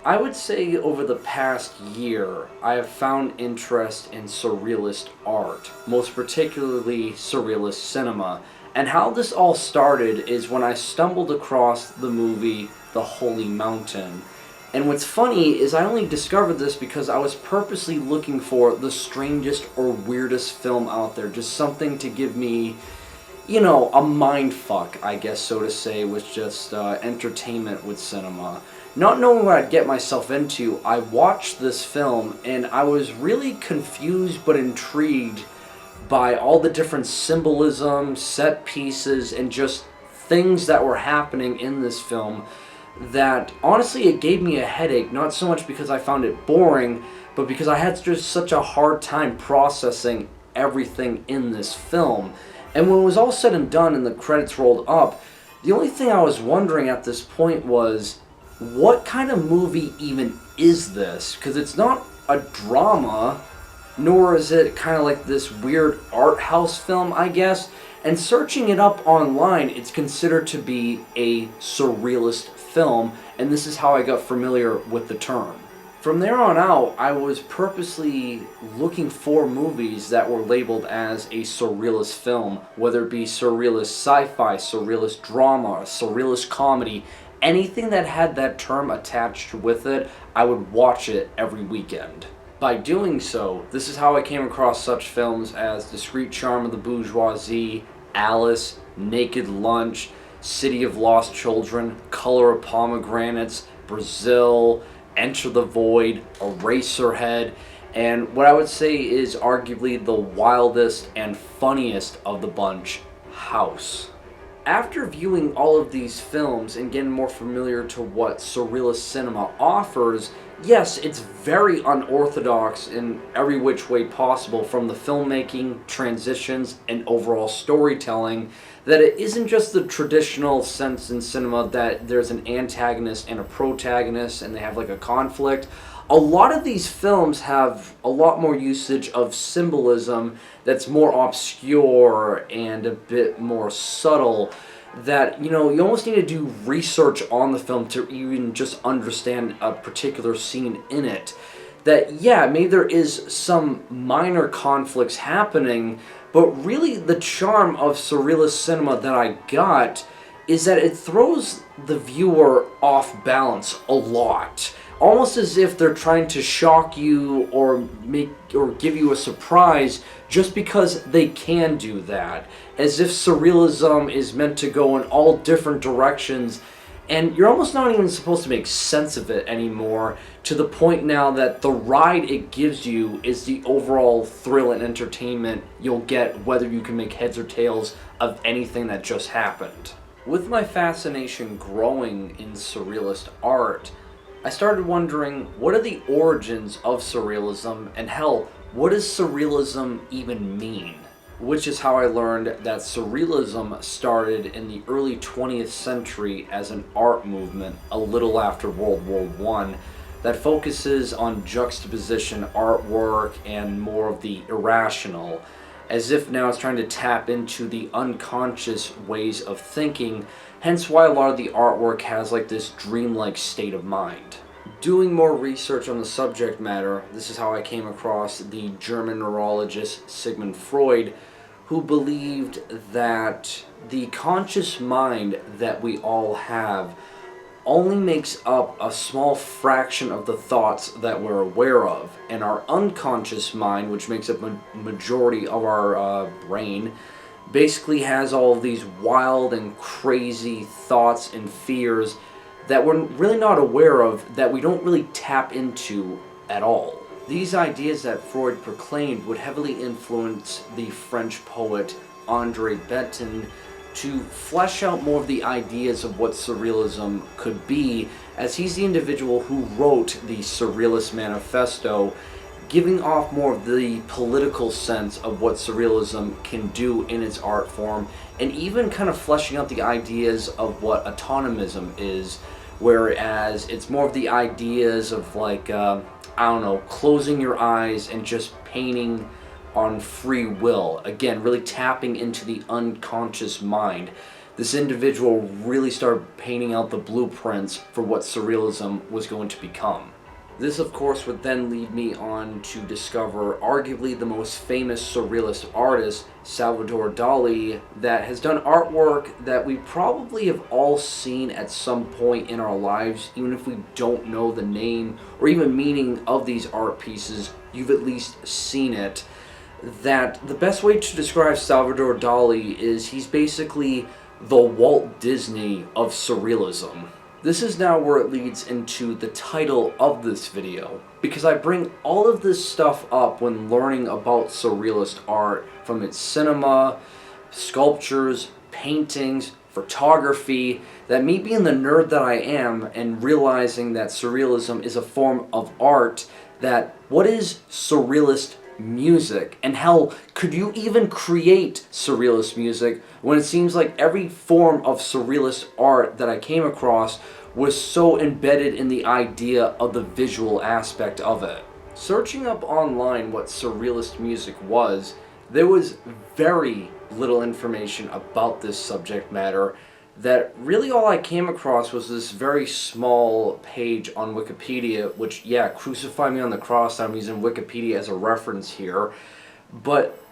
I would say over the past year, I have found interest in surrealist art, most particularly surrealist cinema. And how this all started is when I stumbled across the movie The Holy Mountain. And what's funny is I only discovered this because I was purposely looking for the strangest or weirdest film out there, just something to give me, a mind fuck, I guess so to say, with just entertainment with cinema. Not knowing what I'd get myself into, I watched this film and I was really confused but intrigued by all the different symbolism, set pieces, and just things that were happening in this film that honestly it gave me a headache, not so much because I found it boring, but because I had just such a hard time processing everything in this film. And when it was all said and done and the credits rolled up, the only thing I was wondering at this point was, what kind of movie even is this? Because it's not a drama, nor is it kind of like this weird art house film, I guess. And searching it up online, it's considered to be a surrealist film, and this is how I got familiar with the term. From there on out, I was purposely looking for movies that were labeled as a surrealist film, whether it be surrealist sci-fi, surrealist drama, surrealist comedy, anything that had that term attached with it, I would watch it every weekend. By doing so, this is how I came across such films as Discreet Charm of the Bourgeoisie, Alice, Naked Lunch, City of Lost Children, Color of Pomegranates, Brazil, Enter the Void, Eraserhead, and what I would say is arguably the wildest and funniest of the bunch, House. After viewing all of these films and getting more familiar to what surrealist cinema offers, yes, it's very unorthodox in every which way possible, from the filmmaking, transitions, and overall storytelling, that it isn't just the traditional sense in cinema that there's an antagonist and a protagonist and they have like a conflict. A lot of these films have a lot more usage of symbolism that's more obscure and a bit more subtle, that you almost need to do research on the film to even just understand a particular scene in it. That, yeah, maybe there is some minor conflicts happening, but really the charm of surrealist cinema that I got is that it throws the viewer off balance a lot, almost as if they're trying to shock you or give you a surprise just because they can do that, as if surrealism is meant to go in all different directions, and you're almost not even supposed to make sense of it anymore, to the point now that the ride it gives you is the overall thrill and entertainment you'll get, whether you can make heads or tails of anything that just happened. With my fascination growing in surrealist art, I started wondering, what are the origins of surrealism, and hell, what does surrealism even mean? Which is how I learned that surrealism started in the early 20th century as an art movement a little after World War I that focuses on juxtaposition artwork and more of the irrational, as if now it's trying to tap into the unconscious ways of thinking, hence why a lot of the artwork has like this dreamlike state of mind. Doing more research on the subject matter, this is how I came across the German neurologist Sigmund Freud, who believed that the conscious mind that we all have only makes up a small fraction of the thoughts that we're aware of, and our unconscious mind, which makes up a majority of our brain, basically has all of these wild and crazy thoughts and fears that we're really not aware of, that we don't really tap into at all. These ideas that Freud proclaimed would heavily influence the French poet André Breton to flesh out more of the ideas of what surrealism could be, as he's the individual who wrote the Surrealist Manifesto, giving off more of the political sense of what surrealism can do in its art form, and even kind of fleshing out the ideas of what autonomism is, whereas it's more of the ideas of like, closing your eyes and just painting on free will. Again, really tapping into the unconscious mind. this individual really started painting out the blueprints for what Surrealism was going to become. This, of course, would then lead me on to discover arguably the most famous Surrealist artist, Salvador Dali, that has done artwork that we probably have all seen at some point in our lives, even if we don't know the name or even meaning of these art pieces, you've at least seen it. That the best way to describe Salvador Dali is he's basically the Walt Disney of Surrealism. This is now where it leads into the title of this video, because I bring all of this stuff up when learning about Surrealist art, from its cinema, sculptures, paintings, photography, that me being the nerd that I am and realizing that Surrealism is a form of art, that what is Surrealist music, and hell, could you even create Surrealist music when it seems like every form of Surrealist art that I came across was so embedded in the idea of the visual aspect of it? Searching up online what Surrealist music was, there was very little information about this subject matter. That really all I came across was this very small page on Wikipedia, which, yeah, crucify me on the cross, I'm using Wikipedia as a reference here, but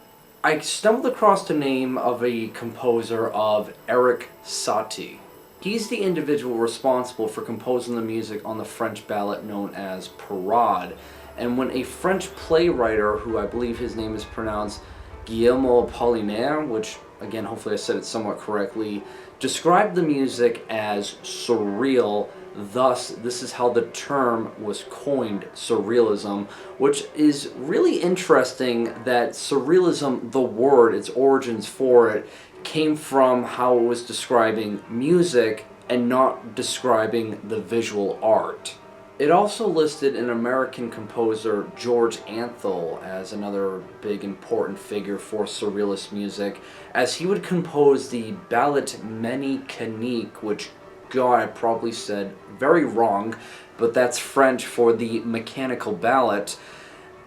I stumbled across the name of a composer of Eric Satie. He's the individual responsible for composing the music on the French ballet known as Parade, and when a French playwright, who I believe his name is pronounced Guillermo Apollinaire, which, again, hopefully I said it somewhat correctly, described the music as surreal. Thus, this is how the term was coined, Surrealism, which is really interesting that Surrealism, the word, its origins for it, came from how it was describing music and not describing the visual art. It also listed an American composer, George Antheil, as another big important figure for Surrealist music, as he would compose the Ballet Mécanique, which, God, I probably said very wrong, but that's French for the mechanical ballet.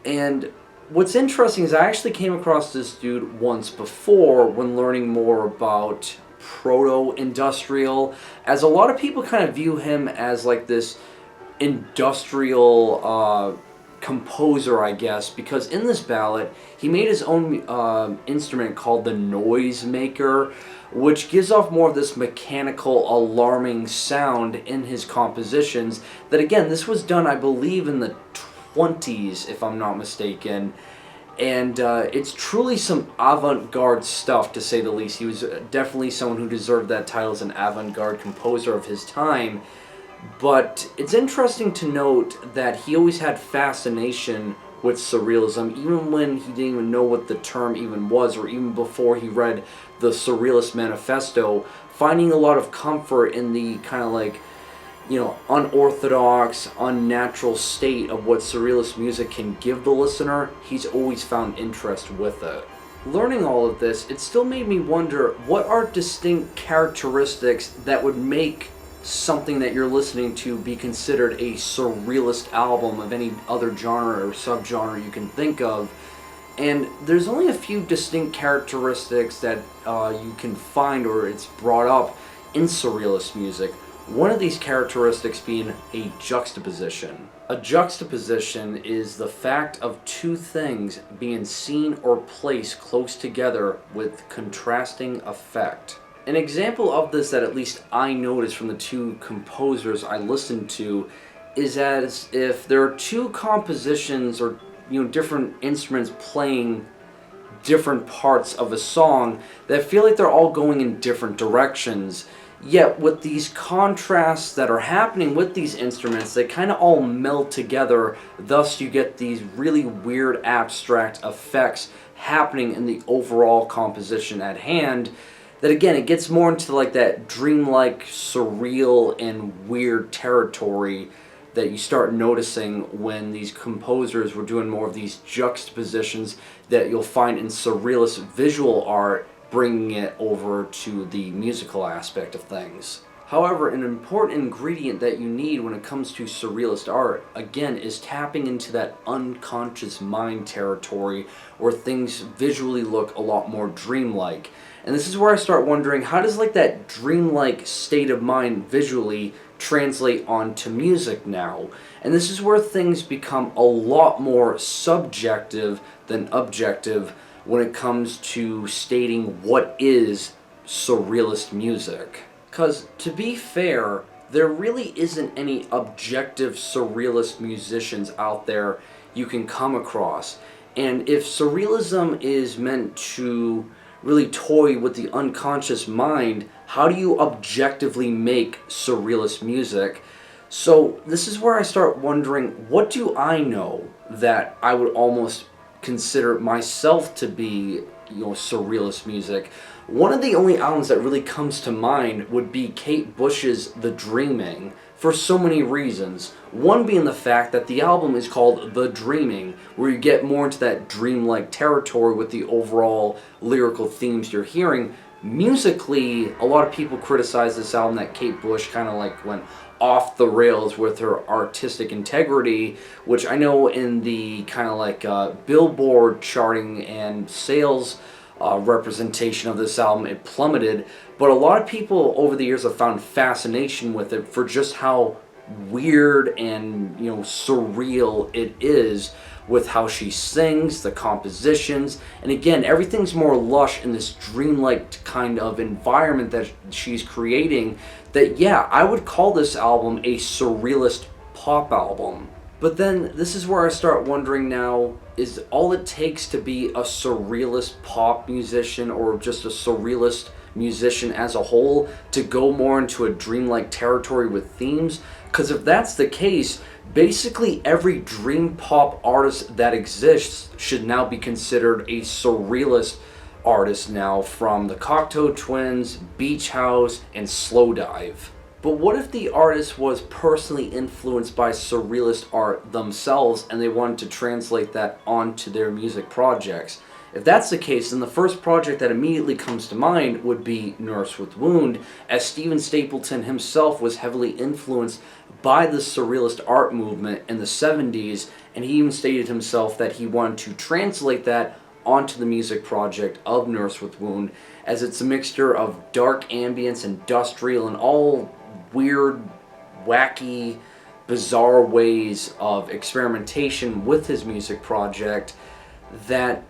And what's interesting is I actually came across this dude once before when learning more about proto-industrial, as a lot of people kind of view him as like this industrial composer, I guess, because in this ballad he made his own instrument called the noise maker, which gives off more of this mechanical, alarming sound in his compositions. That, again, this was done, I believe, in the 20s, if I'm not mistaken. And it's truly some avant-garde stuff, to say the least. He was definitely someone who deserved that title as an avant-garde composer of his time. But it's interesting to note that he always had fascination with Surrealism, even when he didn't even know what the term even was, or even before he read the Surrealist Manifesto, finding a lot of comfort in the kind of like, you know, unorthodox, unnatural state of what Surrealist music can give the listener. He's always found interest with it. Learning all of this, it still made me wonder, what are distinct characteristics that would make something that you're listening to be considered a Surrealist album of any other genre or subgenre you can think of? And there's only a few distinct characteristics that you can find, or it's brought up in Surrealist music. One of these characteristics being a juxtaposition. A juxtaposition is the fact of two things being seen or placed close together with contrasting effect. An example of this that at least I noticed from the two composers I listened to is as if there are two compositions, or, you know, different instruments playing different parts of a song that feel like they're all going in different directions. Yet with these contrasts that are happening with these instruments, they kind of all meld together. Thus you get these really weird abstract effects happening in the overall composition at hand. That, again, it gets more into like that dreamlike, surreal, and weird territory that you start noticing when these composers were doing more of these juxtapositions that you'll find in Surrealist visual art, bringing it over to the musical aspect of things. However, an important ingredient that you need when it comes to Surrealist art, again, is tapping into that unconscious mind territory where things visually look a lot more dreamlike. And this is where I start wondering, how does like that dreamlike state of mind visually translate onto music now? And this is where things become a lot more subjective than objective when it comes to stating what is surrealist music. Because to be fair, there really isn't any objective surrealist musicians out there you can come across. And if surrealism is meant to really toy with the unconscious mind, how do you objectively make surrealist music? So this is where I start wondering, what do I know that I would almost consider myself to be, surrealist music? One of the only albums that really comes to mind would be Kate Bush's The Dreaming, for so many reasons. One being the fact that the album is called The Dreaming, where you get more into that dreamlike territory with the overall lyrical themes you're hearing. Musically, a lot of people criticize this album that Kate Bush kind of like went off the rails with her artistic integrity, which I know in the kind of like Billboard charting and sales representation of this album, it plummeted. But a lot of people over the years have found fascination with it for just how weird and surreal it is, with how she sings, the compositions, and again, everything's more lush in this dreamlike kind of environment that she's creating. That, yeah, I would call this album a surrealist pop album. But then this is where I start wondering now, is all it takes to be a surrealist pop musician, or just a surrealist musician as a whole, to go more into a dreamlike territory with themes? Because if that's the case, basically every dream pop artist that exists should now be considered a surrealist artist now, from the Cocteau Twins, Beach House, and Slowdive. But what if the artist was personally influenced by surrealist art themselves and they wanted to translate that onto their music projects? If that's the case, then the first project that immediately comes to mind would be Nurse with Wound, as Stephen Stapleton himself was heavily influenced by the surrealist art movement in the 70s, and he even stated himself that he wanted to translate that onto the music project of Nurse with Wound, as it's a mixture of dark ambience, industrial, and all weird, wacky, bizarre ways of experimentation with his music project. That,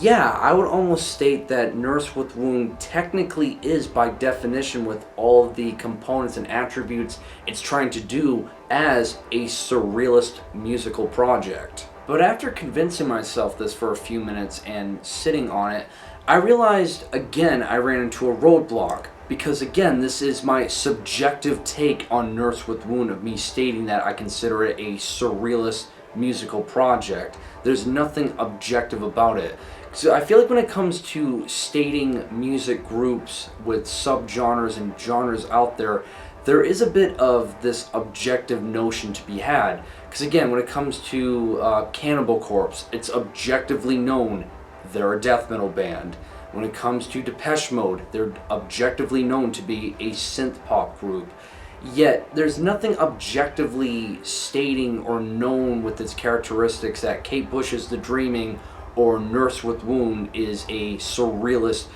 yeah, I would almost state that Nurse with Wound technically is, by definition, with all of the components and attributes it's trying to do, as a surrealist musical project. But after convincing myself this for a few minutes and sitting on it, I realized again I ran into a roadblock. Because again, this is my subjective take on Nurse with Wound, of me stating that I consider it a surrealist musical project. There's nothing objective about it. So I feel like when it comes to stating music groups with subgenres and genres out there, there is a bit of this objective notion to be had. Because again, when it comes to Cannibal Corpse, it's objectively known they're a death metal band. When it comes to Depeche Mode, they're objectively known to be a synth pop group. Yet, there's nothing objectively stating or known with its characteristics that Kate Bush's The Dreaming or Nurse with Wound is a surrealist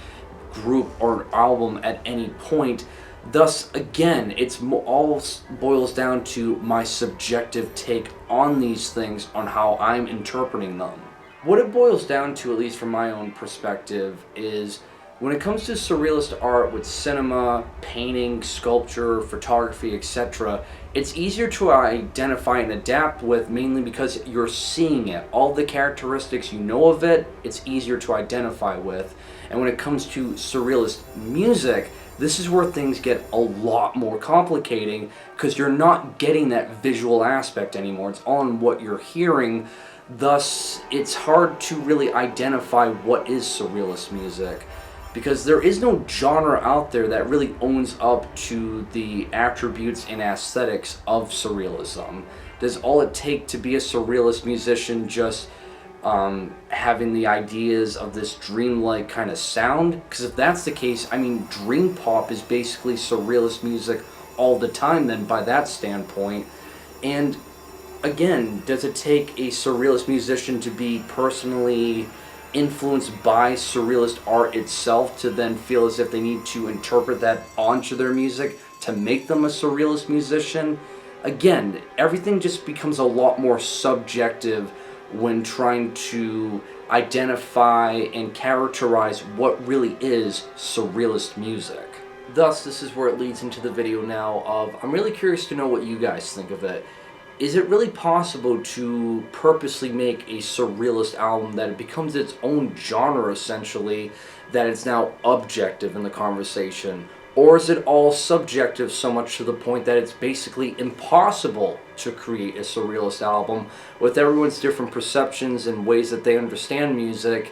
group or album at any point. Thus, again, it's all boils down to my subjective take on these things, on how I'm interpreting them. What it boils down to, at least from my own perspective, is when it comes to surrealist art with cinema, painting, sculpture, photography, etc., it's easier to identify and adapt with, mainly because you're seeing it. All the characteristics you know of it, it's easier to identify with. And when it comes to surrealist music, this is where things get a lot more complicating, because you're not getting that visual aspect anymore. It's all in what you're hearing. Thus, it's hard to really identify what is surrealist music, because there is no genre out there that really owns up to the attributes and aesthetics of surrealism. Does all it take to be a surrealist musician just having the ideas of this dreamlike kind of sound? Because if that's the case, I mean, dream pop is basically surrealist music all the time then, by that standpoint. And again, does it take a surrealist musician to be personally influenced by Surrealist art itself to then feel as if they need to interpret that onto their music to make them a Surrealist musician. Again, everything just becomes a lot more subjective when trying to identify and characterize what really is Surrealist music. Thus, this is where it leads into the video now of, I'm really curious to know what you guys think of it. Is it really possible to purposely make a Surrealist album that it becomes its own genre, essentially, that it's now objective in the conversation? Or is it all subjective so much to the point that it's basically impossible to create a Surrealist album with everyone's different perceptions and ways that they understand music,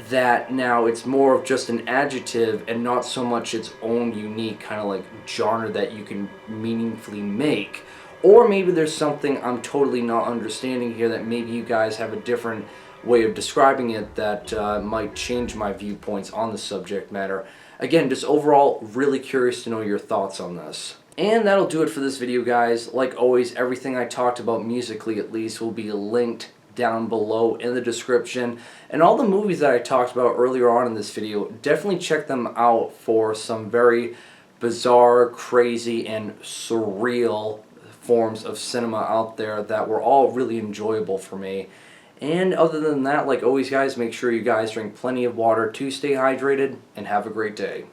that now it's more of just an adjective and not so much its own unique kind of like genre that you can meaningfully make? Or maybe there's something I'm totally not understanding here that maybe you guys have a different way of describing it that might change my viewpoints on the subject matter. Again, just overall really curious to know your thoughts on this. And that'll do it for this video, guys. Like always, everything I talked about musically at least will be linked down below in the description. And all the movies that I talked about earlier on in this video, definitely check them out for some very bizarre, crazy, and surreal forms of cinema out there that were all really enjoyable for me. And other than that, like always, guys, make sure you guys drink plenty of water to stay hydrated, and have a great day.